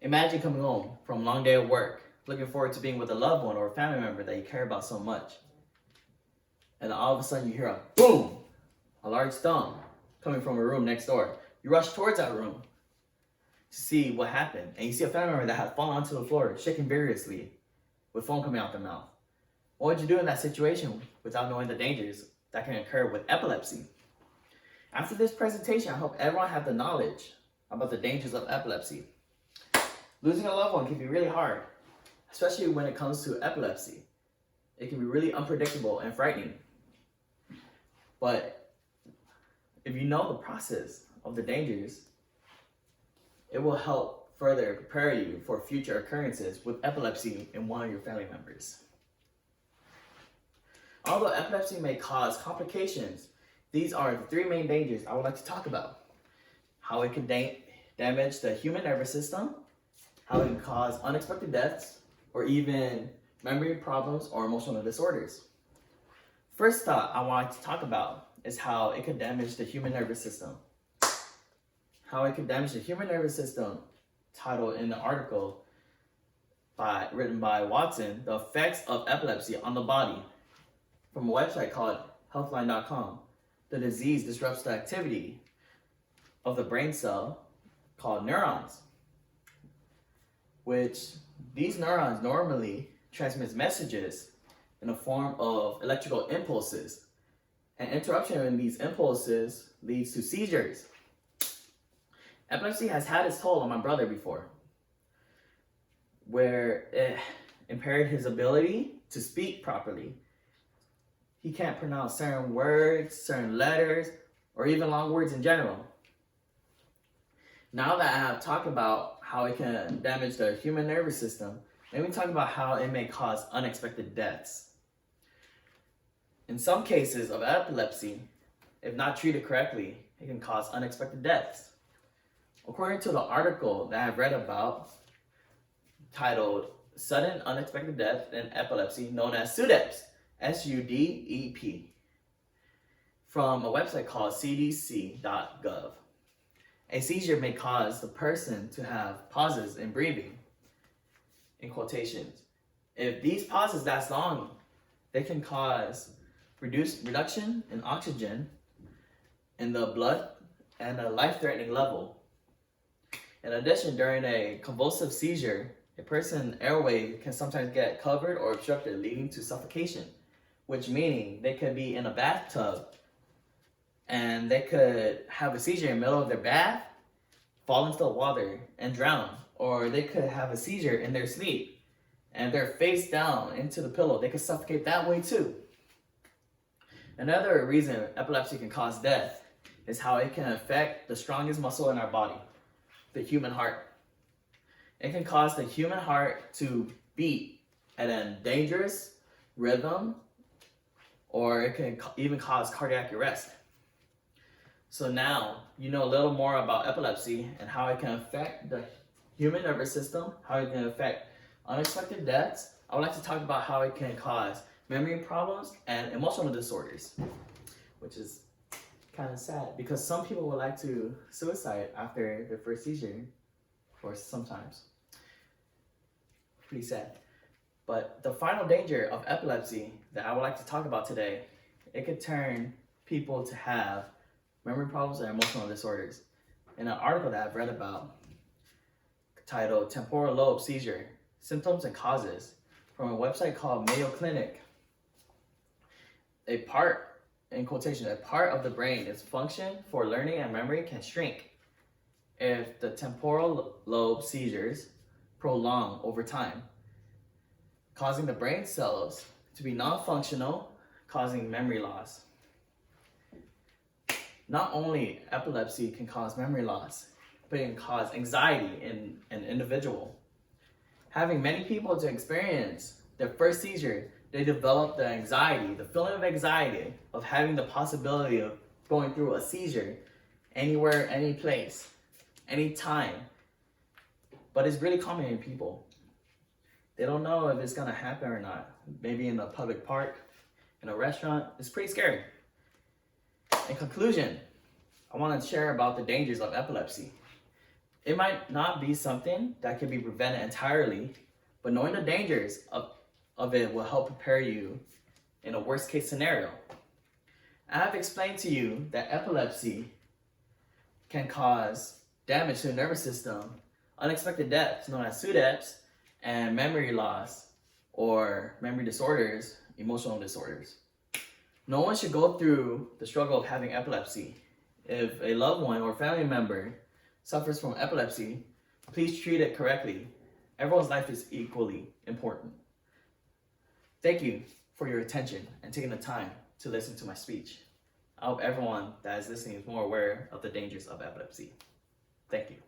Imagine coming home from a long day of work, looking forward to being with a loved one or a family member that you care about so much. And all of a sudden you hear a boom, a large thump coming from a room next door. You rush towards that room to see what happened. And you see a family member that had fallen onto the floor, shaking vigorously, with foam coming out their mouth. What would you do in that situation without knowing the dangers that can occur with epilepsy? After this presentation, I hope everyone has the knowledge about the dangers of epilepsy. Losing a loved one can be really hard, especially when it comes to epilepsy. It can be really unpredictable and frightening. But if you know the process of the dangers, it will help further prepare you for future occurrences with epilepsy in one of your family members. Although epilepsy may cause complications, these are the three main dangers I would like to talk about. How it can damage the human nervous system, how it can cause unexpected deaths, or even memory problems or emotional disorders. First thought I want to talk about is how it could damage the human nervous system. How it could damage the human nervous system, titled in the article written by Watson, The Effects of Epilepsy on the Body, from a website called healthline.com. The disease disrupts the activity of the brain cell called neurons, which these neurons normally transmit messages in the form of electrical impulses. An interruption in these impulses leads to seizures. Epilepsy has had its toll on my brother before, where it impaired his ability to speak properly. He can't pronounce certain words, certain letters, or even long words in general. Now that I have talked about how it can damage the human nervous system, let me talk about how it may cause unexpected deaths. In some cases of epilepsy, if not treated correctly, it can cause unexpected deaths. According to the article that I've read about, titled Sudden Unexpected Death in Epilepsy, known as SUDEP, SUDEP, from a website called cdc.gov. A seizure may cause the person to have pauses in breathing, in quotations. If these pauses last long, they can cause reduction in oxygen in the blood and a life-threatening level. In addition, during a convulsive seizure, a person's airway can sometimes get covered or obstructed, leading to suffocation, which meaning they could be in a bathtub and they could have a seizure in the middle of their bath, fall into the water and drown, or they could have a seizure in their sleep and they're face down into the pillow. They could suffocate that way too. Another reason epilepsy can cause death is how it can affect the strongest muscle in our body, the human heart. It can cause the human heart to beat at a dangerous rhythm, or it can even cause cardiac arrest. So now you know a little more about epilepsy and how it can affect the human nervous system, how it can affect unexpected deaths. I would like to talk about how it can cause memory problems and emotional disorders, which is kind of sad because some people would like to suicide after their first seizure, or sometimes. Pretty sad. But the final danger of epilepsy that I would like to talk about today, it could turn people to have memory problems and emotional disorders. In an article that I've read about, titled Temporal Lobe Seizure, Symptoms and Causes, from a website called Mayo Clinic, a part of the brain, its function for learning and memory, can shrink if the temporal lobe seizures prolong over time, causing the brain cells to be non-functional, causing memory loss. Not only epilepsy can cause memory loss, but it can cause anxiety in an individual. Having many people to experience their first seizure, they develop the anxiety, the feeling of anxiety of having the possibility of going through a seizure anywhere, any place, anytime. But it's really common in people. They don't know if it's gonna happen or not. Maybe in a public park, in a restaurant. It's pretty scary. In conclusion, I want to share about the dangers of epilepsy. It might not be something that can be prevented entirely, but knowing the dangers of it will help prepare you in a worst case scenario. I have explained to you that epilepsy can cause damage to the nervous system, unexpected deaths known as SUDEPs, and memory loss or memory disorders, emotional disorders. No one should go through the struggle of having epilepsy. If a loved one or family member suffers from epilepsy, please treat it correctly. Everyone's life is equally important. Thank you for your attention and taking the time to listen to my speech. I hope everyone that is listening is more aware of the dangers of epilepsy. Thank you.